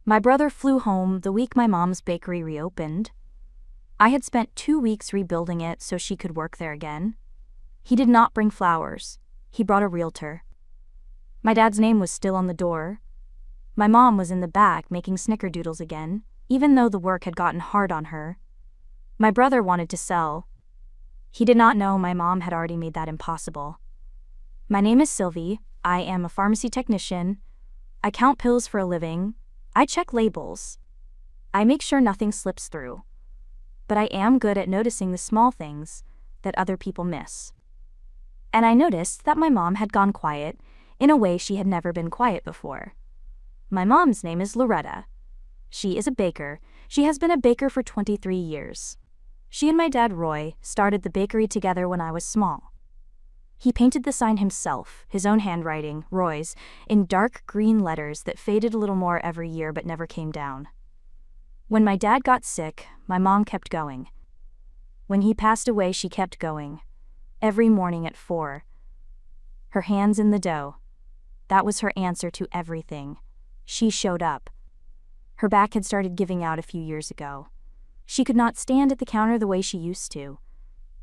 My brother flew home the week my mom's bakery reopened. I had spent 2 weeks rebuilding it so she could work there again. He did not bring flowers. He brought a realtor. My dad's name was still on the door. My mom was in the back making snickerdoodles again, even though the work had gotten hard on her. My brother wanted to sell. He did not know my mom had already made that impossible. My name is Sylvie. I am a pharmacy technician. I count pills for a living. I check labels. I make sure nothing slips through. But I am good at noticing the small things that other people miss. And I noticed that my mom had gone quiet in a way she had never been quiet before. My mom's name is Loretta. She is a baker. She has been a baker for 23 years. She and my dad Roy started the bakery together when I was small. He painted the sign himself, his own handwriting, Roy's, in dark green letters that faded a little more every year but never came down. When my dad got sick, my mom kept going. When he passed away, she kept going. Every morning at 4. Her hands in the dough. That was her answer to everything. She showed up. Her back had started giving out a few years ago. She could not stand at the counter the way she used to.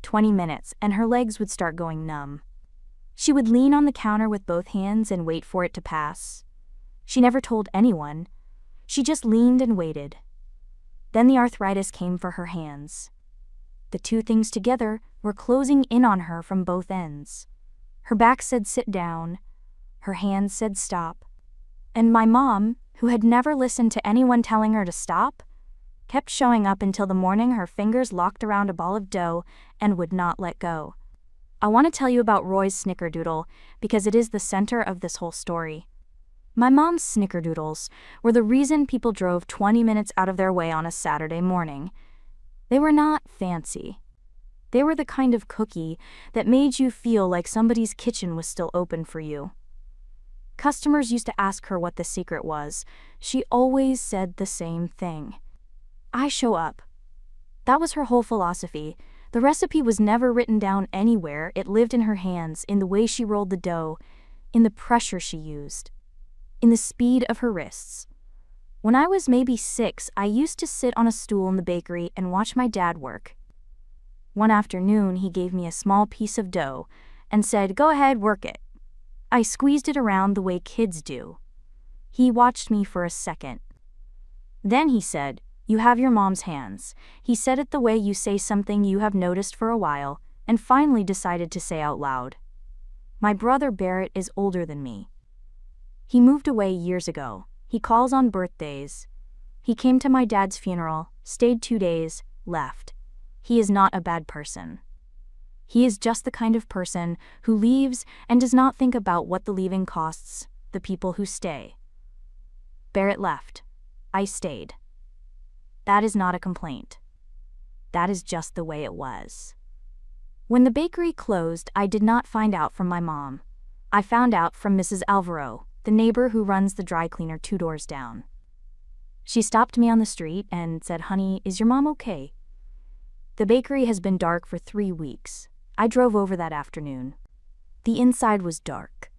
20 minutes, and her legs would start going numb. She would lean on the counter with both hands and wait for it to pass. She never told anyone. She just leaned and waited. Then the arthritis came for her hands. The two things together were closing in on her from both ends. Her back said sit down. Her hands said stop. And my mom, who had never listened to anyone telling her to stop, kept showing up until the morning her fingers locked around a ball of dough and would not let go. I want to tell you about Roy's snickerdoodle because it is the center of this whole story. My mom's snickerdoodles were the reason people drove 20 minutes out of their way on a Saturday morning. They were not fancy. They were the kind of cookie that made you feel like somebody's kitchen was still open for you. Customers used to ask her what the secret was. She always said the same thing. I show up. That was her whole philosophy. The recipe was never written down anywhere. It lived in her hands, in the way she rolled the dough, in the pressure she used, in the speed of her wrists. When I was maybe 6, I used to sit on a stool in the bakery and watch my dad work. One afternoon, he gave me a small piece of dough and said, "Go ahead, work it." I squeezed it around the way kids do. He watched me for a second. Then he said, "You have your mom's hands." He said it the way you say something you have noticed for a while and finally decided to say out loud. My brother Barrett is older than me. He moved away years ago. He calls on birthdays. He came to my dad's funeral, stayed 2 days, left. He is not a bad person. He is just the kind of person who leaves and does not think about what the leaving costs the people who stay. Barrett left. I stayed. That is not a complaint. That is just the way it was. When the bakery closed, I did not find out from my mom. I found out from Mrs. Alvaro, the neighbor who runs the dry cleaner 2 doors down. She stopped me on the street and said, "Honey, is your mom okay?" The bakery has been dark for 3 weeks. I drove over that afternoon. The inside was dark,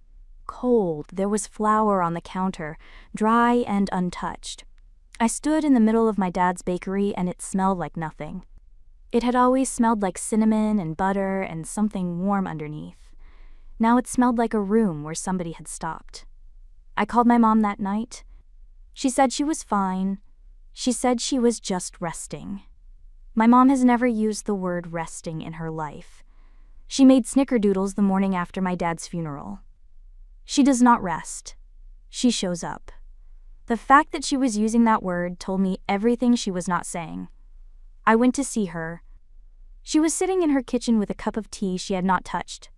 cold. There was flour on the counter, dry and untouched. I stood in the middle of my dad's bakery and it smelled like nothing. It had always smelled like cinnamon and butter and something warm underneath. Now it smelled like a room where somebody had stopped. I called my mom that night. She said she was fine. She said she was just resting. My mom has never used the word resting in her life. She made snickerdoodles the morning after my dad's funeral. She does not rest. She shows up. The fact that she was using that word told me everything she was not saying. I went to see her. She was sitting in her kitchen with a cup of tea she had not touched.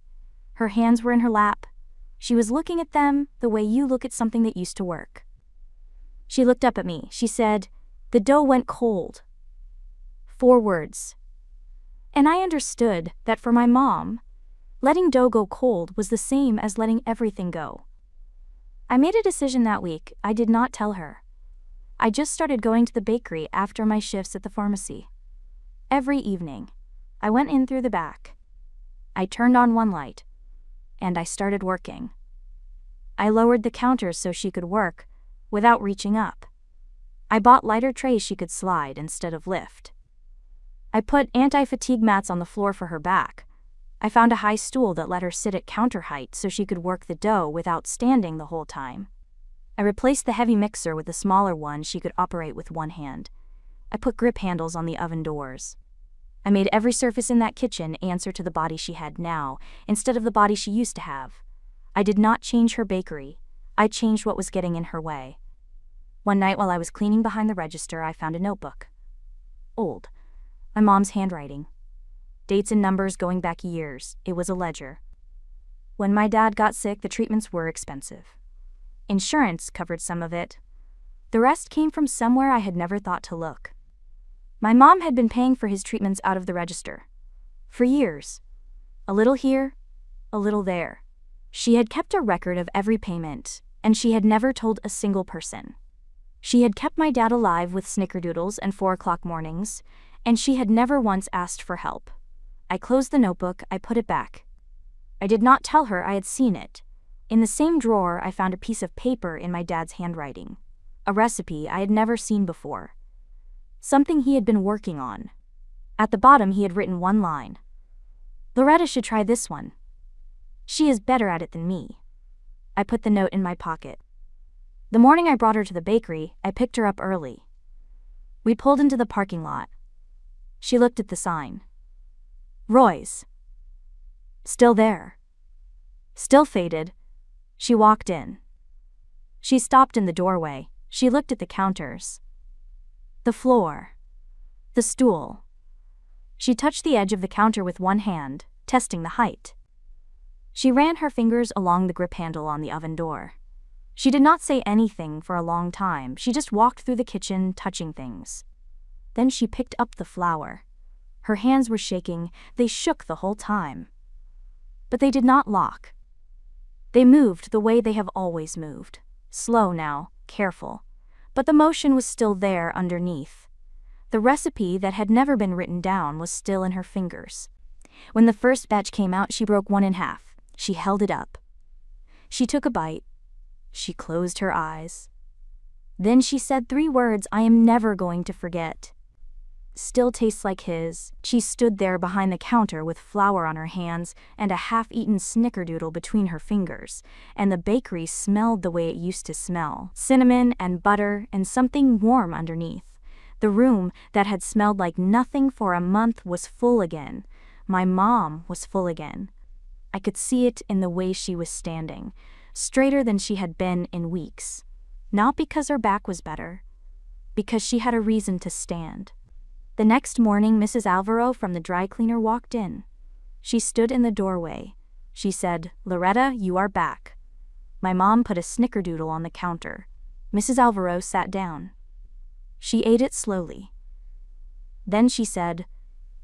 Her hands were in her lap. She was looking at them the way you look at something that used to work. She looked up at me. She said, "The dough went cold." 4 words. And I understood that for my mom, letting dough go cold was the same as letting everything go. I made a decision that week. I did not tell her. I just started going to the bakery after my shifts at the pharmacy. Every evening, I went in through the back. I turned on one light, and I started working. I lowered the counters so she could work without reaching up. I bought lighter trays she could slide instead of lift. I put anti-fatigue mats on the floor for her back. I found a high stool that let her sit at counter height so she could work the dough without standing the whole time. I replaced the heavy mixer with a smaller one she could operate with one hand. I put grip handles on the oven doors. I made every surface in that kitchen answer to the body she had now, instead of the body she used to have. I did not change her bakery. I changed what was getting in her way. One night while I was cleaning behind the register, I found a notebook. Old. My mom's handwriting. Dates and numbers going back years. It was a ledger. When my dad got sick, the treatments were expensive. Insurance covered some of it. The rest came from somewhere I had never thought to look. My mom had been paying for his treatments out of the register. For years. A little here, a little there. She had kept a record of every payment, and she had never told a single person. She had kept my dad alive with snickerdoodles and 4 o'clock mornings, and she had never once asked for help. I closed the notebook, I put it back. I did not tell her I had seen it. In the same drawer, I found a piece of paper in my dad's handwriting. A recipe I had never seen before. Something he had been working on. At the bottom, he had written one line. Loretta should try this one. She is better at it than me. I put the note in my pocket. The morning I brought her to the bakery, I picked her up early. We pulled into the parking lot. She looked at the sign. Roy's. Still there. Still faded. She walked in. She stopped in the doorway. She looked at the counters. The floor. The stool. She touched the edge of the counter with one hand, testing the height. She ran her fingers along the grip handle on the oven door. She did not say anything for a long time. She just walked through the kitchen, touching things. Then she picked up the flour. Her hands were shaking. They shook the whole time. But they did not lock. They moved the way they have always moved. Slow now, careful. But the motion was still there underneath. The recipe that had never been written down was still in her fingers. When the first batch came out, she broke one in half. She held it up. She took a bite. She closed her eyes. Then she said 3 words I am never going to forget. Still tastes like his. She stood there behind the counter with flour on her hands and a half-eaten snickerdoodle between her fingers, and the bakery smelled the way it used to smell. Cinnamon and butter and something warm underneath. The room that had smelled like nothing for a month was full again. My mom was full again. I could see it in the way she was standing, straighter than she had been in weeks. Not because her back was better, because she had a reason to stand. The next morning, Mrs. Alvaro from the dry cleaner walked in. She stood in the doorway. She said, Loretta, you are back. My mom put a snickerdoodle on the counter. Mrs. Alvaro sat down. She ate it slowly. Then she said,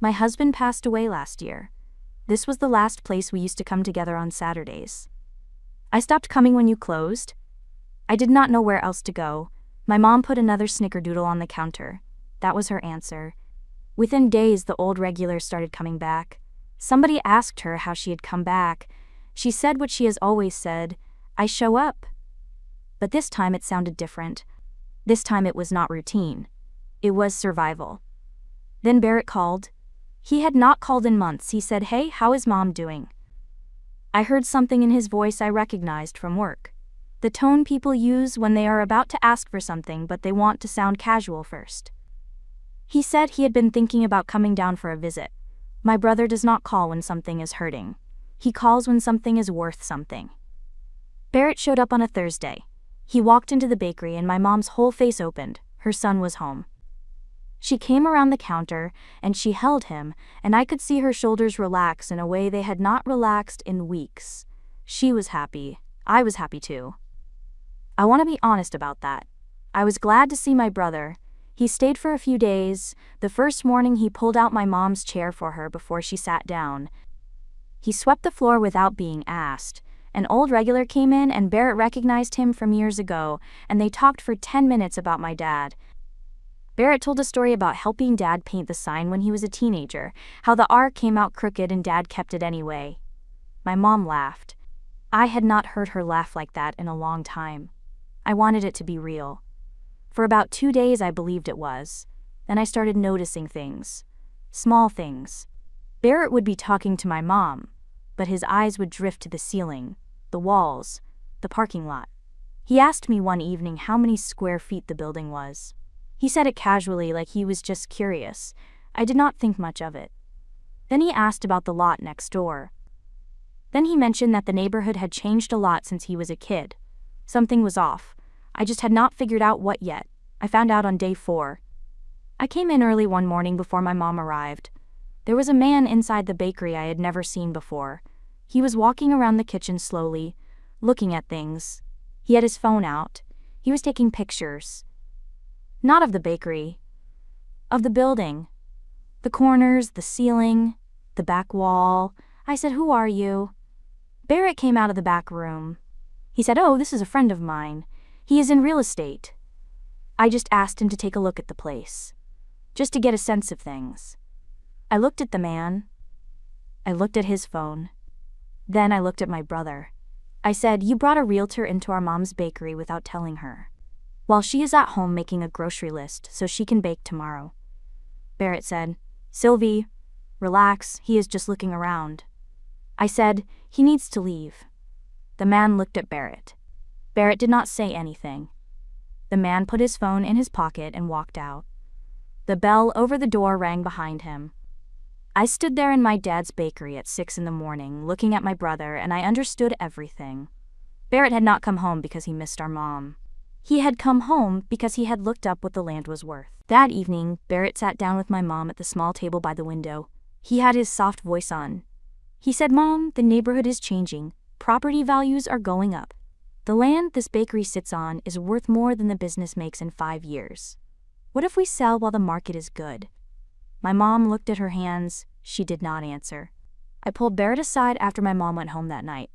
my husband passed away last year. This was the last place we used to come together on Saturdays. I stopped coming when you closed. I did not know where else to go. My mom put another snickerdoodle on the counter. That was her answer. Within days, the old regulars started coming back. Somebody asked her how she had come back. She said what she has always said, I show up. But this time it sounded different. This time it was not routine. It was survival. Then Barrett called. He had not called in months. He said, hey, how is mom doing? I heard something in his voice I recognized from work. The tone people use when they are about to ask for something but they want to sound casual first. He said he had been thinking about coming down for a visit. My brother does not call when something is hurting. He calls when something is worth something. Barrett showed up on a Thursday. He walked into the bakery and my mom's whole face opened. Her son was home. She came around the counter and she held him, and I could see her shoulders relax in a way they had not relaxed in weeks. She was happy. I was happy too. I want to be honest about that. I was glad to see my brother. He stayed for a few days. The first morning he pulled out my mom's chair for her before she sat down. He swept the floor without being asked. An old regular came in and Barrett recognized him from years ago, and they talked for 10 minutes about my dad. Barrett told a story about helping Dad paint the sign when he was a teenager, how the R came out crooked and Dad kept it anyway. My mom laughed. I had not heard her laugh like that in a long time. I wanted it to be real. For about 2 days I believed it was. Then I started noticing things. Small things. Barrett would be talking to my mom, but his eyes would drift to the ceiling, the walls, the parking lot. He asked me one evening how many square feet the building was. He said it casually, like he was just curious. I did not think much of it. Then he asked about the lot next door. Then he mentioned that the neighborhood had changed a lot since he was a kid. Something was off. I just had not figured out what yet. I found out on day 4. I came in early one morning before my mom arrived. There was a man inside the bakery I had never seen before. He was walking around the kitchen slowly, looking at things. He had his phone out. He was taking pictures. Not of the bakery. Of the building. The corners, the ceiling, the back wall. I said, "Who are you?" Barrett came out of the back room. He said, "Oh, this is a friend of mine. He is in real estate." I just asked him to take a look at the place, just to get a sense of things. I looked at the man. I looked at his phone. Then I looked at my brother. I said, "You brought a realtor into our mom's bakery without telling her, while she is at home making a grocery list so she can bake tomorrow." Barrett said, "Sylvie, relax, he is just looking around." I said, "He needs to leave." The man looked at Barrett. Barrett did not say anything. The man put his phone in his pocket and walked out. The bell over the door rang behind him. I stood there in my dad's bakery at 6 in the morning, looking at my brother, and I understood everything. Barrett had not come home because he missed our mom. He had come home because he had looked up what the land was worth. That evening, Barrett sat down with my mom at the small table by the window. He had his soft voice on. He said, "Mom, the neighborhood is changing. Property values are going up. The land this bakery sits on is worth more than the business makes in 5 years. What if we sell while the market is good?" My mom looked at her hands. She did not answer. I pulled Barrett aside after my mom went home that night.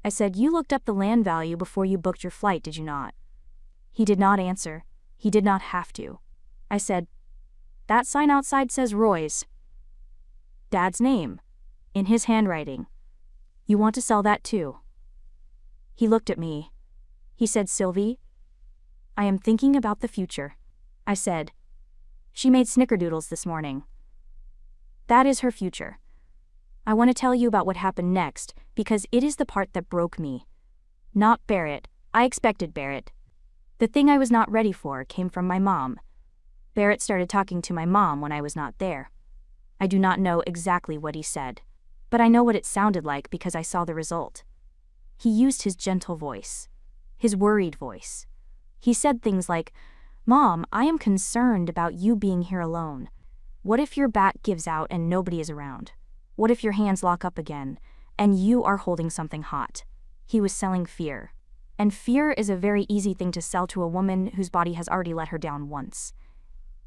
I said, "You looked up the land value before you booked your flight, did you not?" He did not answer. He did not have to. I said, "That sign outside says Roy's. Dad's name. In his handwriting. You want to sell that too?" He looked at me. He said, "Sylvie, I am thinking about the future." I said, "She made snickerdoodles this morning. That is her future. I want to tell you about what happened next, because it is the part that broke me. Not Barrett. I expected Barrett. The thing I was not ready for came from my mom. Barrett started talking to my mom when I was not there. I do not know exactly what he said, but I know what it sounded like because I saw the result. He used his gentle voice, his worried voice. He said things like, "Mom, I am concerned about you being here alone. What if your back gives out and nobody is around? What if your hands lock up again, and you are holding something hot?" He was selling fear. And fear is a very easy thing to sell to a woman whose body has already let her down once.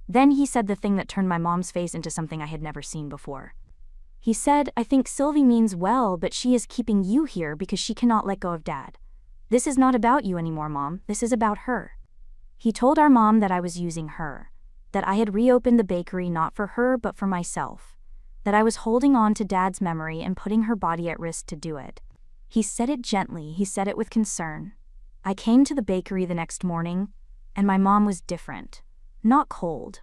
Then he said the thing that turned my mom's face into something I had never seen before. He said, "I think Sylvie means well, but she is keeping you here because she cannot let go of Dad. This is not about you anymore, Mom. This is about her." He told our mom that I was using her, that I had reopened the bakery not for her but for myself, that I was holding on to Dad's memory and putting her body at risk to do it. He said it gently, he said it with concern. I came to the bakery the next morning, and my mom was different. Not cold,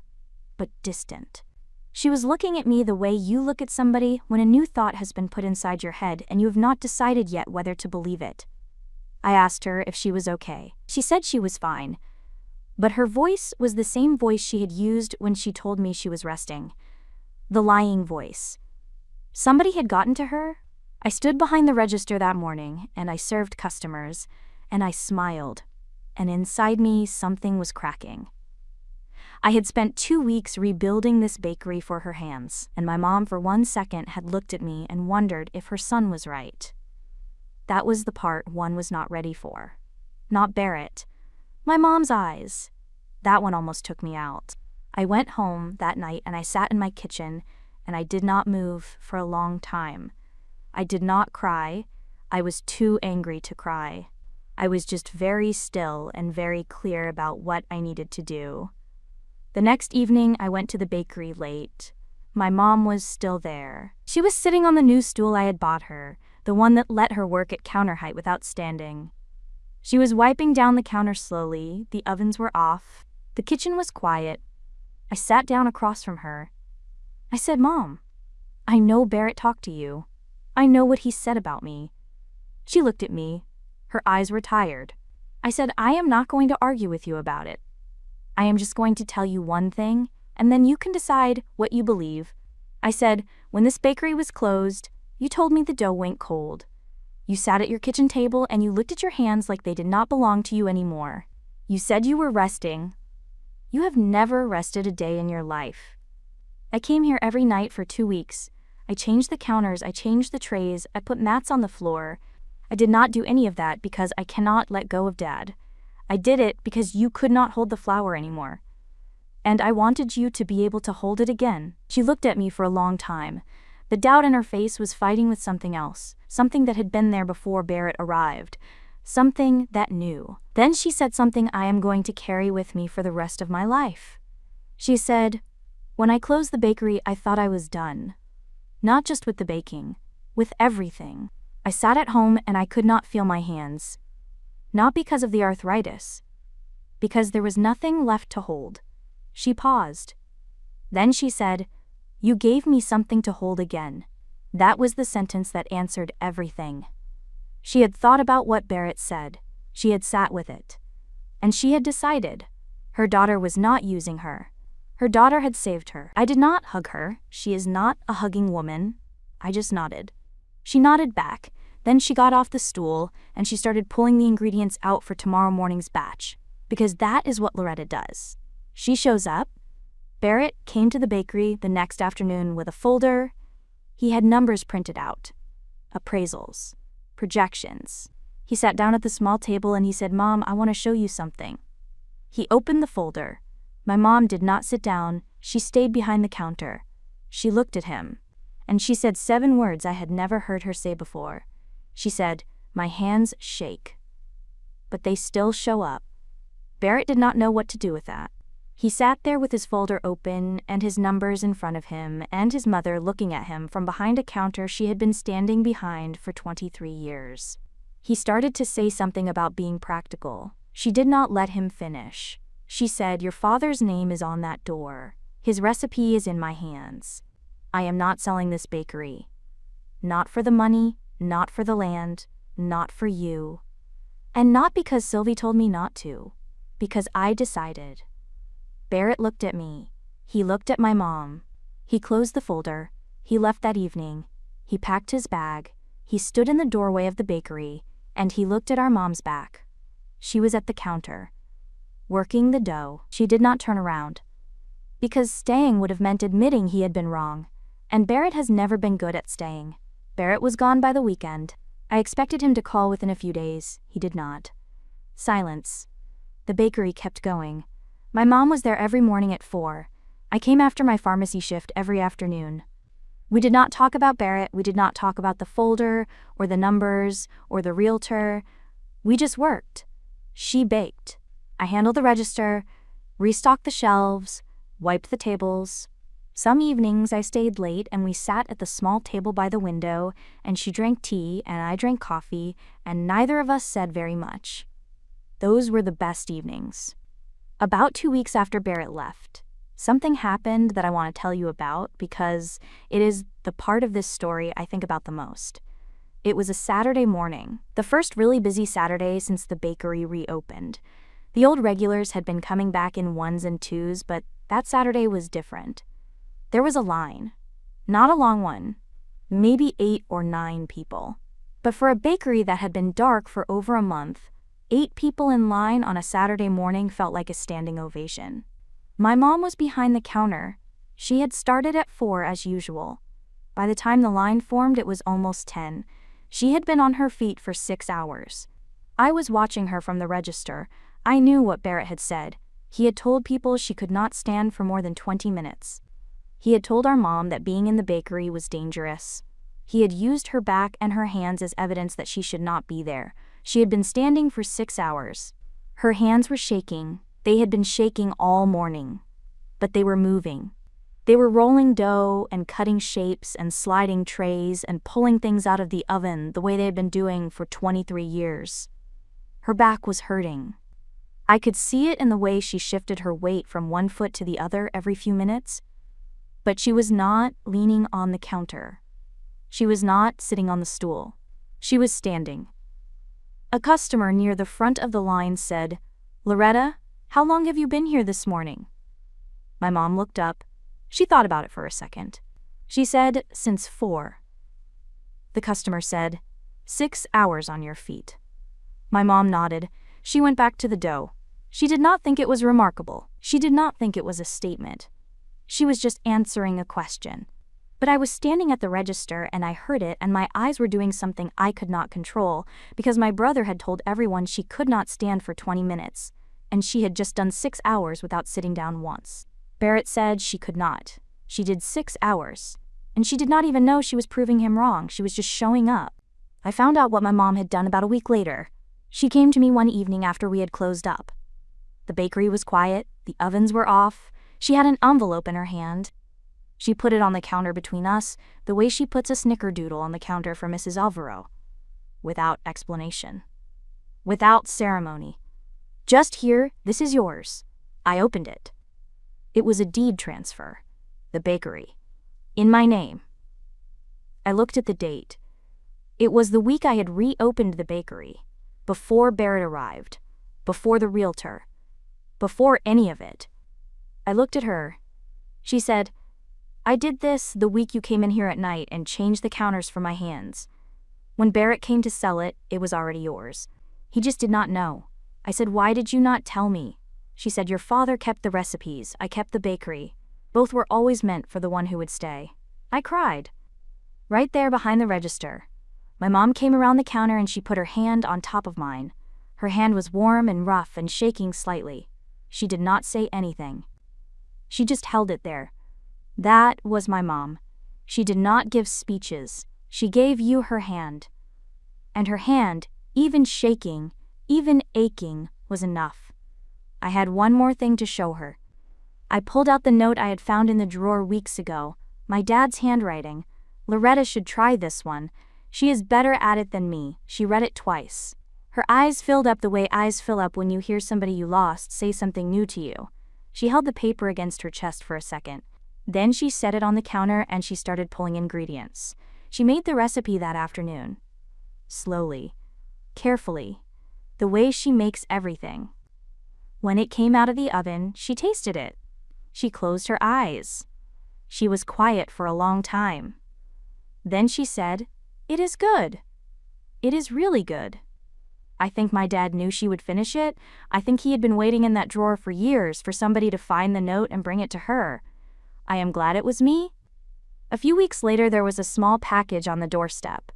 but distant. She was looking at me the way you look at somebody when a new thought has been put inside your head and you have not decided yet whether to believe it. I asked her if she was okay. She said she was fine, but her voice was the same voice she had used when she told me she was resting. The lying voice. Somebody had gotten to her. I stood behind the register that morning, and I served customers, and I smiled, and inside me something was cracking. I had spent 2 weeks rebuilding this bakery for her hands, and my mom for 1 second had looked at me and wondered if her son was right. That was the part one was not ready for. Not Barrett. My mom's eyes. That one almost took me out. I went home that night and I sat in my kitchen, and I did not move for a long time. I did not cry. I was too angry to cry. I was just very still and very clear about what I needed to do. The next evening, I went to the bakery late. My mom was still there. She was sitting on the new stool I had bought her, the one that let her work at counter height without standing. She was wiping down the counter slowly, the ovens were off, The kitchen was quiet. I sat down across from her. I said, "Mom, I know Barrett talked to you. I know what he said about me." She looked at me. Her eyes were tired. I said, "I am not going to argue with you about it. I am just going to tell you one thing, and then you can decide what you believe." I said, "When this bakery was closed, you told me the dough went cold. You sat at your kitchen table and you looked at your hands like they did not belong to you anymore. You said you were resting. You have never rested a day in your life. I came here every night for 2 weeks. I changed the counters, I changed the trays, I put mats on the floor. I did not do any of that because I cannot let go of Dad. I did it because you could not hold the flour anymore. And I wanted you to be able to hold it again." She looked at me for a long time. The doubt in her face was fighting with something else, something that had been there before Barrett arrived, something that knew. Then she said something I am going to carry with me for the rest of my life. She said, "When I closed the bakery, I thought I was done. Not just with the baking, with everything. I sat at home and I could not feel my hands. Not because of the arthritis, because there was nothing left to hold." She paused. Then she said, "You gave me something to hold again." That was the sentence that answered everything. She had thought about what Barrett said. She had sat with it. And she had decided. Her daughter was not using her. Her daughter had saved her. I did not hug her. She is not a hugging woman. I just nodded. She nodded back. Then she got off the stool and she started pulling the ingredients out for tomorrow morning's batch. Because that is what Loretta does. She shows up. Barrett came to the bakery the next afternoon with a folder. He had numbers printed out. Appraisals. Projections. He sat down at the small table and he said, "Mom, I want to show you something." He opened the folder. My mom did not sit down. She stayed behind the counter. She looked at him. And she said 7 words I had never heard her say before. She said, "My hands shake." But they still show up. Barrett did not know what to do with that. He sat there with his folder open and his numbers in front of him and his mother looking at him from behind a counter she had been standing behind for 23 years. He started to say something about being practical. She did not let him finish. She said, "Your father's name is on that door. His recipe is in my hands. I am not selling this bakery. Not for the money, not for the land, not for you. And not because Sylvie told me not to. Because I decided." Barrett looked at me. He looked at my mom. He closed the folder. He left that evening. He packed his bag. He stood in the doorway of the bakery, and he looked at our mom's back. She was at the counter, working the dough. She did not turn around. Because staying would have meant admitting he had been wrong, and Barrett has never been good at staying. Barrett was gone by the weekend. I expected him to call within a few days. He did not. Silence. The bakery kept going. My mom was there every morning at 4. I came after my pharmacy shift every afternoon. We did not talk about Barrett. We did not talk about the folder, or the numbers, or the realtor. We just worked. She baked. I handled the register, restocked the shelves, wiped the tables. Some evenings I stayed late and we sat at the small table by the window, and she drank tea and I drank coffee, and neither of us said very much. Those were the best evenings. About 2 weeks after Barrett left, something happened that I want to tell you about because it is the part of this story I think about the most. It was a Saturday morning, the first really busy Saturday since the bakery reopened. The old regulars had been coming back in 1s and 2s, but that Saturday was different. There was a line. Not a long one. Maybe 8 or 9 people. But for a bakery that had been dark for over a month, 8 people in line on a Saturday morning felt like a standing ovation. My mom was behind the counter. She had started at 4 as usual. By the time the line formed, it was almost 10. She had been on her feet for 6 hours. I was watching her from the register. I knew what Barrett had said. He had told people she could not stand for more than 20 minutes. He had told our mom that being in the bakery was dangerous. He had used her back and her hands as evidence that she should not be there. She had been standing for 6 hours. Her hands were shaking. They had been shaking all morning. But they were moving. They were rolling dough and cutting shapes and sliding trays and pulling things out of the oven the way they had been doing for 23 years. Her back was hurting. I could see it in the way she shifted her weight from one foot to the other every few minutes. But she was not leaning on the counter. She was not sitting on the stool. She was standing. A customer near the front of the line said, "Loretta, how long have you been here this morning?" My mom looked up. She thought about it for a second. She said, "Since 4. The customer said, 6 hours on your feet." My mom nodded. She went back to the dough. She did not think it was remarkable. She did not think it was a statement. She was just answering a question. But I was standing at the register and I heard it, and my eyes were doing something I could not control because my brother had told everyone she could not stand for 20 minutes, and she had just done 6 hours without sitting down once. Barrett said she could not. She did 6 hours. And she did not even know she was proving him wrong. She was just showing up. I found out what my mom had done about a week later. She came to me one evening after we had closed up. The bakery was quiet. The ovens were off. She had an envelope in her hand. She put it on the counter between us, the way she puts a snickerdoodle on the counter for Mrs. Alvaro. Without explanation. Without ceremony. "Just here, this is yours." I opened it. It was a deed transfer. The bakery. In my name. I looked at the date. It was the week I had reopened the bakery. Before Barrett arrived. Before the realtor. Before any of it. I looked at her. She said, "I did this the week you came in here at night and changed the counters for my hands. When Barrett came to sell it, it was already yours. He just did not know." I said, "Why did you not tell me?" She said, "Your father kept the recipes, I kept the bakery. Both were always meant for the one who would stay." I cried. Right there behind the register. My mom came around the counter and she put her hand on top of mine. Her hand was warm and rough and shaking slightly. She did not say anything. She just held it there. That was my mom. She did not give speeches. She gave you her hand. And her hand, even shaking, even aching, was enough. I had one more thing to show her. I pulled out the note I had found in the drawer weeks ago, my dad's handwriting. "Loretta should try this one. She is better at it than me." She read it twice. Her eyes filled up the way eyes fill up when you hear somebody you lost say something new to you. She held the paper against her chest for a second. Then she set it on the counter and she started pulling ingredients. She made the recipe that afternoon. Slowly. Carefully. The way she makes everything. When it came out of the oven, she tasted it. She closed her eyes. She was quiet for a long time. Then she said, "It is good. It is really good." I think my dad knew she would finish it. I think he had been waiting in that drawer for years for somebody to find the note and bring it to her. I am glad it was me. A few weeks later, there was a small package on the doorstep.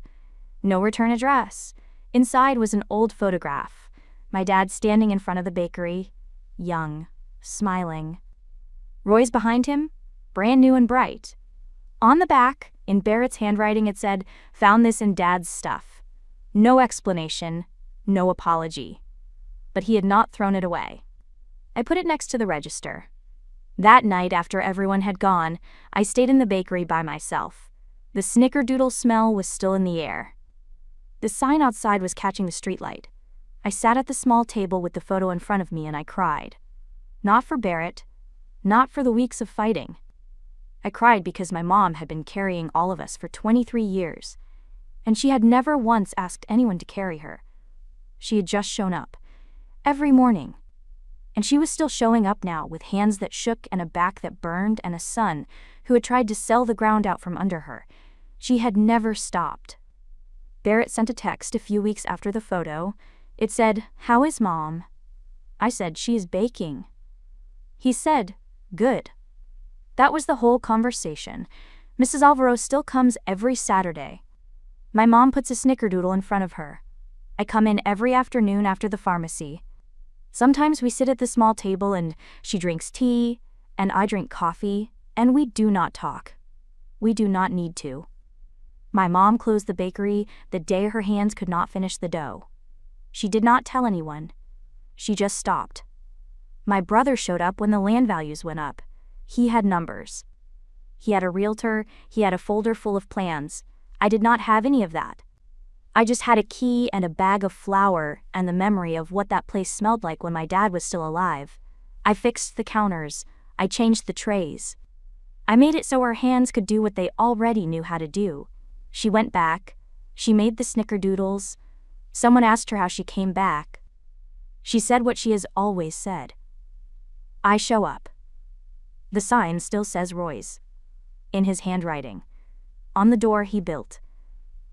No return address. Inside was an old photograph. My dad standing in front of the bakery, young, smiling. Roy's behind him, brand new and bright. On the back, in Barrett's handwriting, it said, "Found this in Dad's stuff." No explanation, no apology. But he had not thrown it away. I put it next to the register. That night, after everyone had gone, I stayed in the bakery by myself. The snickerdoodle smell was still in the air. The sign outside was catching the streetlight. I sat at the small table with the photo in front of me and I cried. Not for Barrett, not for the weeks of fighting. I cried because my mom had been carrying all of us for 23 years, and she had never once asked anyone to carry her. She had just shown up, every morning. And she was still showing up now with hands that shook and a back that burned and a son who had tried to sell the ground out from under her. She had never stopped. Barrett sent a text a few weeks after the photo. It said, "How is Mom?" I said, "She is baking." He said, "Good." That was the whole conversation. Mrs. Alvaro still comes every Saturday. My mom puts a snickerdoodle in front of her. I come in every afternoon after the pharmacy. Sometimes we sit at the small table and she drinks tea, and I drink coffee, and we do not talk. We do not need to. My mom closed the bakery the day her hands could not finish the dough. She did not tell anyone. She just stopped. My brother showed up when the land values went up. He had numbers. He had a realtor, he had a folder full of plans. I did not have any of that. I just had a key and a bag of flour and the memory of what that place smelled like when my dad was still alive. I fixed the counters. I changed the trays. I made it so her hands could do what they already knew how to do. She went back. She made the snickerdoodles. Someone asked her how she came back. She said what she has always said. I show up. The sign still says Roy's. In his handwriting. On the door he built.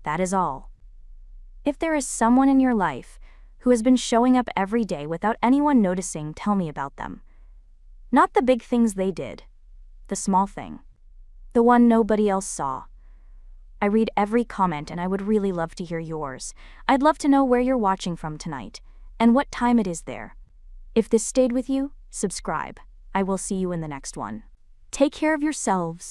That is all. If there is someone in your life who has been showing up every day without anyone noticing, tell me about them. Not the big things they did. The small thing. The one nobody else saw. I read every comment and I would really love to hear yours. I'd love to know where you're watching from tonight and what time it is there. If this stayed with you, subscribe. I will see you in the next one. Take care of yourselves.